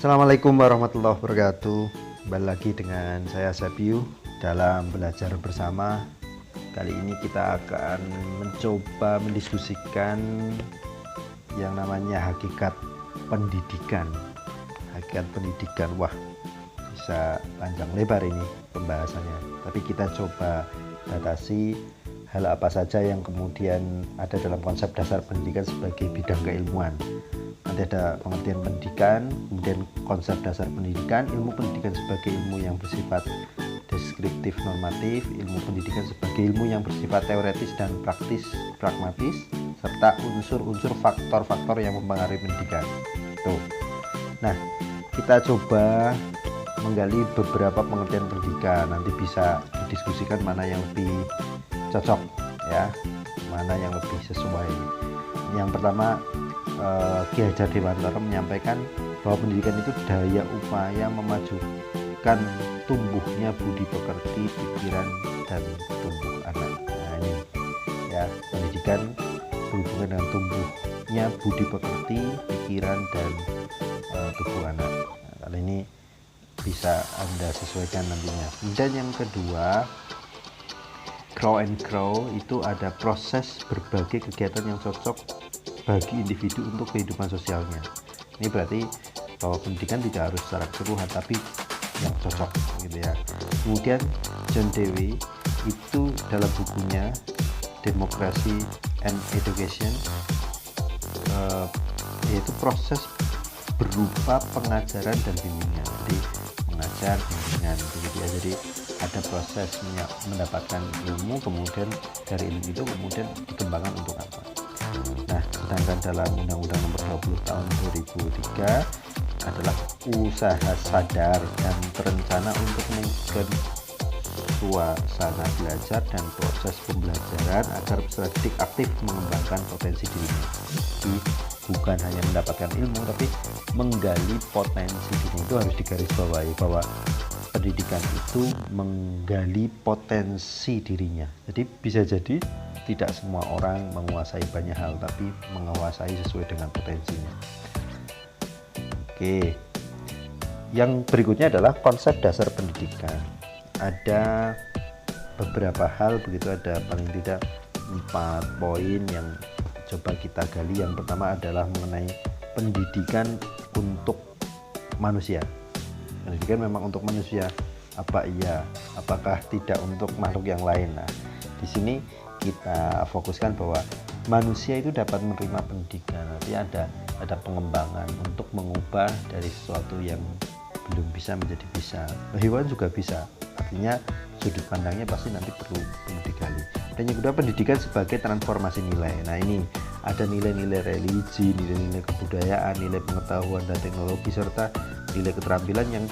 Assalamualaikum warahmatullahi wabarakatuh. Kembali lagi dengan saya Sabiu dalam belajar bersama. Kali ini kita akan mencoba mendiskusikan yang namanya hakikat pendidikan. Hakikat pendidikan, wah bisa panjang lebar ini pembahasannya. Tapi kita coba batasi hal apa saja yang kemudian ada dalam konsep dasar pendidikan sebagai bidang keilmuan. Nanti ada pengertian pendidikan, kemudian konsep dasar pendidikan, ilmu pendidikan sebagai ilmu yang bersifat deskriptif normatif, ilmu pendidikan sebagai ilmu yang bersifat teoretis dan praktis pragmatis, serta unsur-unsur faktor-faktor yang mempengaruhi pendidikan. Tuh. Nah, kita coba menggali beberapa pengertian pendidikan. Nanti bisa didiskusikan mana yang lebih cocok ya, mana yang lebih sesuai. Yang pertama, Ki Hajar Dewantara menyampaikan bahwa pendidikan itu daya upaya memajukan tumbuhnya budi pekerti, pikiran, dan tumbuh anak. Nah ini ya, pendidikan berhubungan dengan tumbuhnya budi pekerti, pikiran, dan tubuh anak. Nah, kali ini bisa Anda sesuaikan nantinya. Dan yang kedua, grow and grow itu ada proses berbagai kegiatan yang cocok bagi individu untuk kehidupan sosialnya. Ini berarti bahwa pendidikan tidak harus secara keseluruhan, tapi yang cocok gitu ya. Kemudian John Dewey itu dalam bukunya Democracy and Education, yaitu proses berupa pengajaran dan bimbingan. Jadi mengajar, bimbingan begitu ya. Jadi ada proses mendapatkan ilmu, kemudian dari ilmu itu kemudian dikembangkan untuk apa. Nah, sedangkan dalam Undang-Undang Nomor 20 Tahun 2003 adalah usaha sadar dan terencana untuk meningkatkan suasana belajar dan proses pembelajaran agar peserta didik aktif mengembangkan potensi dirinya. Jadi bukan hanya mendapatkan ilmu, tapi menggali potensi diri. Itu harus digarisbawahi bahwa pendidikan itu menggali potensi dirinya. Jadi bisa jadi tidak semua orang menguasai banyak hal, tapi menguasai sesuai dengan potensinya. Oke, yang berikutnya adalah konsep dasar pendidikan. Ada beberapa hal begitu, ada paling tidak 4 poin yang coba kita gali. Yang pertama adalah mengenai pendidikan untuk manusia. Pendidikan memang untuk manusia, apa iya? Apakah tidak untuk makhluk yang lain? Nah, di sini kita fokuskan bahwa manusia itu dapat menerima pendidikan. Nanti ada pengembangan untuk mengubah dari sesuatu yang belum bisa menjadi bisa. Hewan juga bisa. Artinya sudut pandangnya pasti nanti perlu digali. Dan yang kedua, pendidikan sebagai transformasi nilai. Nah ini ada nilai-nilai religi, nilai-nilai kebudayaan, nilai pengetahuan dan teknologi, serta nilai keterampilan yang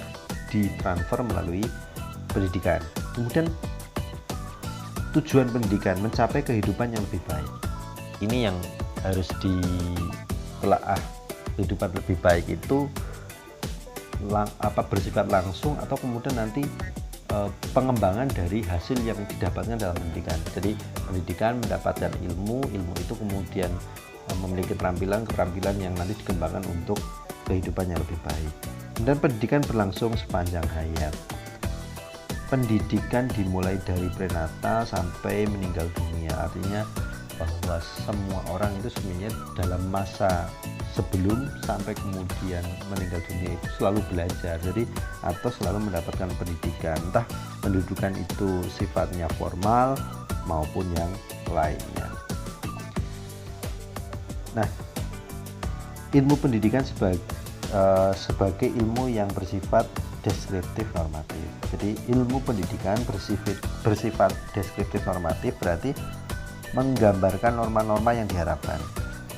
ditransfer melalui pendidikan. Kemudian tujuan pendidikan mencapai kehidupan yang lebih baik. Ini yang harus ditelaah. Kehidupan lebih baik itu bersifat langsung atau kemudian nanti pengembangan dari hasil yang didapatkan dalam pendidikan. Jadi pendidikan mendapatkan ilmu itu kemudian memiliki keterampilan yang nanti dikembangkan untuk kehidupan yang lebih baik. Dan pendidikan berlangsung sepanjang hayat. Pendidikan dimulai dari prenatal sampai meninggal dunia. Artinya bahwa semua orang itu sebenarnya dalam masa sebelum sampai kemudian meninggal dunia itu selalu belajar. Jadi atau selalu mendapatkan pendidikan, entah pendidikan itu sifatnya formal maupun yang lainnya. Nah, ilmu pendidikan sebagai ilmu yang bersifat deskriptif normatif. Jadi ilmu pendidikan bersifat deskriptif normatif berarti menggambarkan norma-norma yang diharapkan.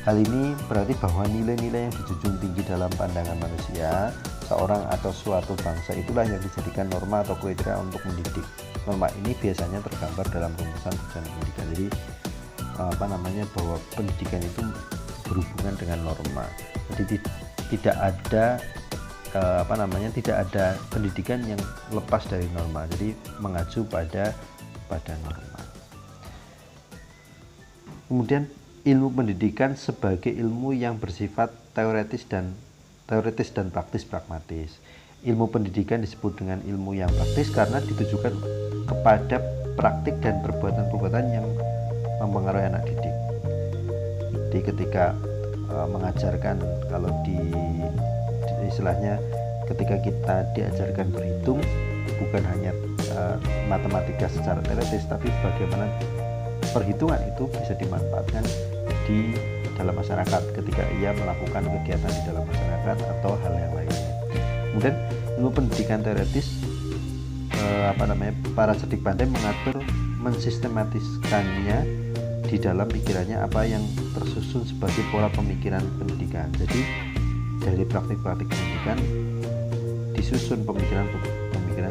Hal ini berarti bahwa nilai-nilai yang dijunjung tinggi dalam pandangan manusia, seorang atau suatu bangsa itulah yang dijadikan norma atau kriteria untuk mendidik. Norma ini biasanya tergambar dalam rumusan tujuan pendidikan. Jadi bahwa pendidikan itu berhubungan dengan norma. Jadi tidak ada pendidikan yang lepas dari norma. Jadi mengacu pada norma. Kemudian ilmu pendidikan sebagai ilmu yang bersifat teoretis dan teoritis dan praktis pragmatis. Ilmu pendidikan disebut dengan ilmu yang praktis karena ditujukan kepada praktik dan perbuatan-perbuatan yang mempengaruhi anak didik. Jadi ketika mengajarkan, kalau di istilahnya ketika kita diajarkan berhitung, bukan hanya matematika secara teoritis, tapi bagaimana perhitungan itu bisa dimanfaatkan di dalam masyarakat ketika ia melakukan kegiatan di dalam masyarakat atau hal yang lainnya. Kemudian ilmu pendidikan teoritis para cerdik pandai mengatur mensistematiskannya di dalam pikirannya apa yang tersusun sebagai pola pemikiran pendidikan. Jadi dari praktik-praktik pendidikan disusun pemikiran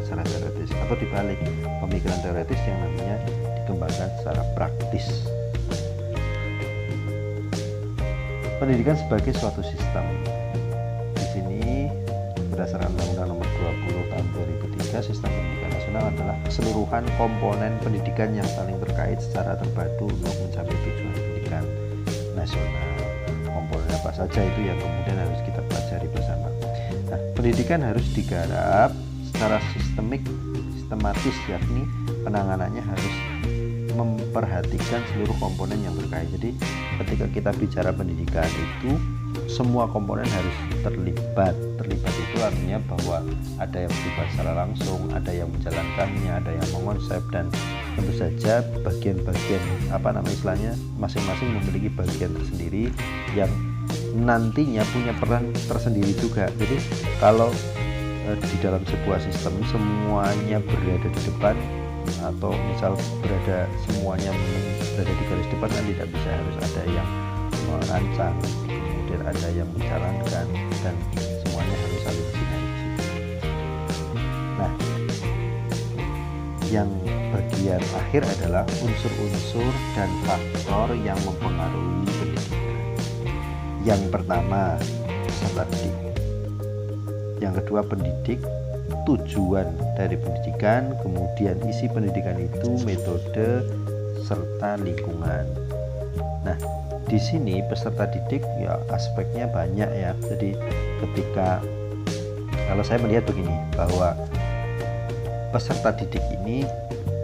secara teoritis, atau dibalik, pemikiran teoritis yang nantinya dikembangkan secara praktis. Pendidikan sebagai suatu sistem. Di sini berdasarkan Undang-Undang Nomor 20 Tahun 2003, sistem pendidikan nasional adalah keseluruhan komponen pendidikan yang saling terkait secara terpadu untuk mencapai tujuan pendidikan nasional. Komponen apa saja itu yang kemudian harus kita pelajari bersama. Nah, pendidikan harus digarap secara sistematis, yakni penanganannya harus memperhatikan seluruh komponen yang terkait. Jadi ketika kita bicara pendidikan itu semua komponen harus terlibat. Terlibat itu artinya bahwa ada yang terlibat secara langsung, ada yang menjalankannya, ada yang mengonsep, dan tentu saja bagian-bagian istilahnya masing-masing memiliki bagian tersendiri yang nantinya punya peran tersendiri juga. Jadi kalau di dalam sebuah sistem semuanya berada di depan, atau misal semuanya berada di garis depan, kan tidak bisa, harus ada yang merancang, kemudian ada yang menjalankan, dan semuanya harus saling sinergi. Nah, yang bagian akhir adalah unsur-unsur dan faktor yang mempengaruhi pendidikan. Yang pertama, peserta didik. Yang kedua, pendidik, tujuan dari pendidikan, kemudian isi pendidikan itu, metode, serta lingkungan. Nah, di sini peserta didik ya aspeknya banyak ya. Jadi ketika kalau saya melihat begini, bahwa peserta didik ini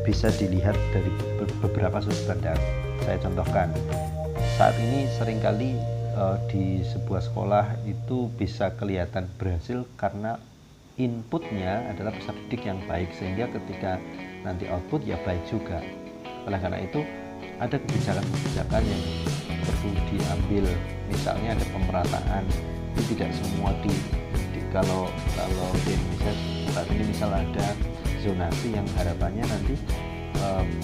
bisa dilihat dari beberapa sudut pandang. Saya contohkan, saat ini seringkali di sebuah sekolah itu bisa kelihatan berhasil karena inputnya adalah peserta didik yang baik, sehingga ketika nanti output ya baik juga. Oleh karena itu ada kebijakan-kebijakan yang perlu diambil, misalnya ada pemerataan. Itu tidak semua kalau di Indonesia saat ini misal ada zonasi yang harapannya nanti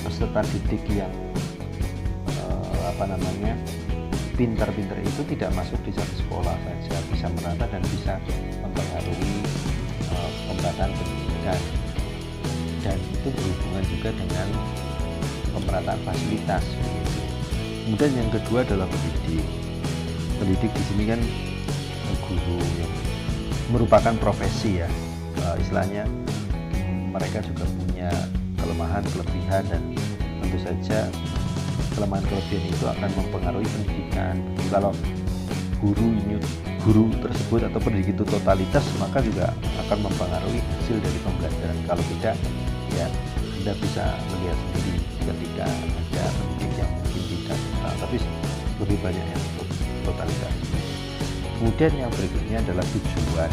peserta didik yang pintar-pintar itu tidak masuk di satu sekolah saja, bisa merata dan bisa mempengaruhi pemerataan pendidikan, dan itu berhubungan juga dengan pemerataan fasilitas. Kemudian yang kedua adalah pendidik di sini kan guru yang merupakan profesi ya, istilahnya mereka juga punya kelemahan, kelebihan, dan tentu saja kelemahan kelebihan itu akan mempengaruhi pendidikan. Kalau guru tersebut atau pendidik itu totalitas, maka juga akan mempengaruhi hasil dari pembelajaran. Kalau tidak, ya Anda bisa melihat sendiri ketika ada pendidik yang mungkin tidak, tapi lebih banyak yang totalitas. Kemudian yang berikutnya adalah tujuan.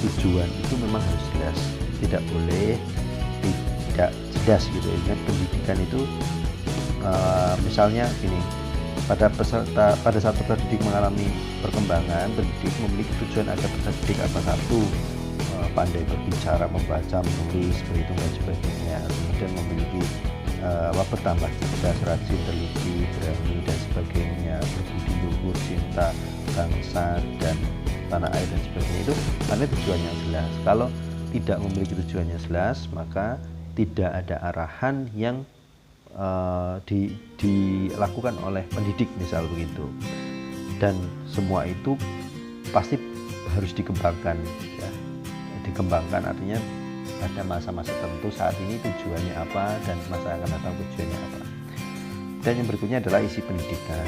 Tujuan itu memang harus jelas, tidak boleh tidak jelas gitu. Ingat, pendidikan itu misalnya gini, pada saat peserta didik mengalami perkembangan, pendidik memiliki tujuan agar peserta didik apa? Satu, pandai berbicara, membaca, menulis, berhitung dan sebagainya. Kemudian memiliki bertambah cerdas, rajin, teliti, berani dan sebagainya, berbudi luhur, cinta bangsa dan tanah air dan sebagainya. Itu karena tujuannya jelas. Kalau tidak memiliki tujuannya jelas, maka tidak ada arahan yang dilakukan oleh pendidik misal begitu, dan semua itu pasti harus dikembangkan ya. Dikembangkan artinya pada masa-masa tertentu, saat ini tujuannya apa dan masa akan datang tujuannya apa. Dan yang berikutnya adalah isi pendidikan.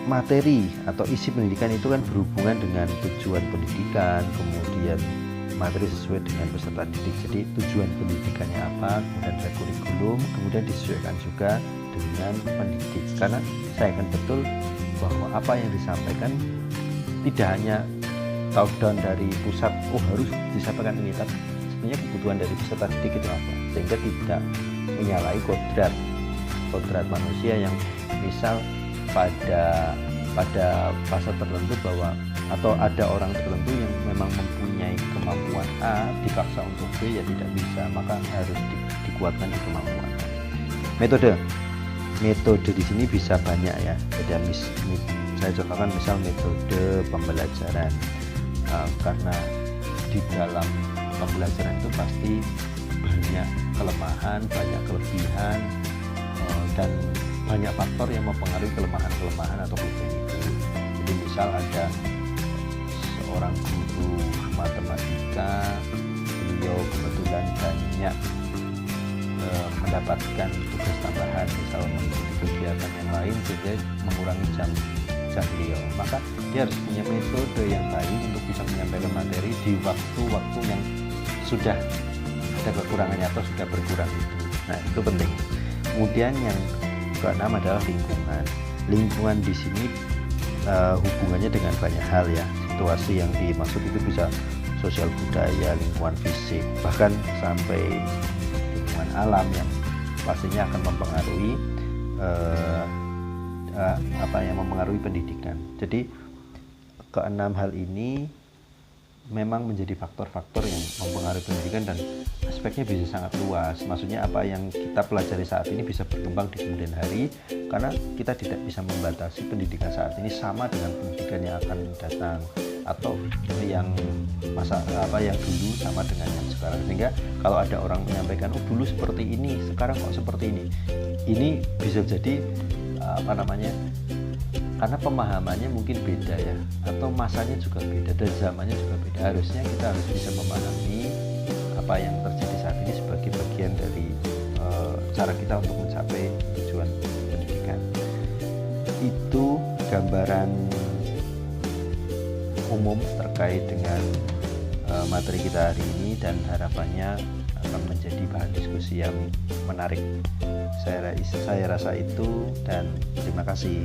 materi atau isi pendidikan itu kan berhubungan dengan tujuan pendidikan, kemudian materi sesuai dengan peserta didik. Jadi tujuan pendidikannya apa, kemudian ada kurikulum, kemudian disesuaikan juga dengan pendidik. Karena saya yakin betul bahwa apa yang disampaikan tidak hanya top down dari pusat, harus disampaikan ini, tapi sebenarnya kebutuhan dari peserta didik itu apa, sehingga tidak menyalahi kodrat manusia yang misal pada fase tertentu bahwa atau ada orang tertentu yang memang mempunyai kemampuan A dipaksa untuk B ya tidak bisa, maka harus dikuatkan di kemampuan. Metode di sini bisa banyak ya. Jadi saya contohkan misal metode pembelajaran, karena di dalam pembelajaran itu pasti banyak kelemahan, banyak kelebihan, dan banyak faktor yang mempengaruhi kelemahan atau kelebihan itu. Jadi misal ada seorang guru matematika, beliau kebetulan banyak mendapatkan tugas tambahan, misal mengikuti kegiatan yang lain sehingga mengurangi jam beliau, maka dia harus punya metode yang baik untuk bisa menyampaikan materi di waktu-waktu yang sudah ada kekurangannya atau sudah berkurang itu. Nah, itu penting. Kemudian yang keenam adalah lingkungan di sini hubungannya dengan banyak hal ya. Situasi yang dimaksud itu bisa sosial budaya, lingkungan fisik, bahkan sampai lingkungan alam yang pastinya akan mempengaruhi mempengaruhi pendidikan. Jadi keenam hal ini memang menjadi faktor-faktor yang mempengaruhi pendidikan dan aspeknya bisa sangat luas. Maksudnya apa yang kita pelajari saat ini bisa berkembang di kemudian hari, karena kita tidak bisa membatasi pendidikan saat ini sama dengan pendidikan yang akan datang, atau yang yang dulu sama dengan yang sekarang. Sehingga kalau ada orang menyampaikan dulu seperti ini, sekarang kok seperti ini bisa jadi karena pemahamannya mungkin beda ya, atau masanya juga beda dan zamannya juga beda. Harusnya kita harus bisa memahami apa yang terjadi saat ini sebagai bagian dari cara kita untuk mencapai tujuan pendidikan. Itu gambaran umum terkait dengan materi kita hari ini, dan harapannya akan menjadi bahan diskusi yang menarik. Saya rasa itu, dan terima kasih.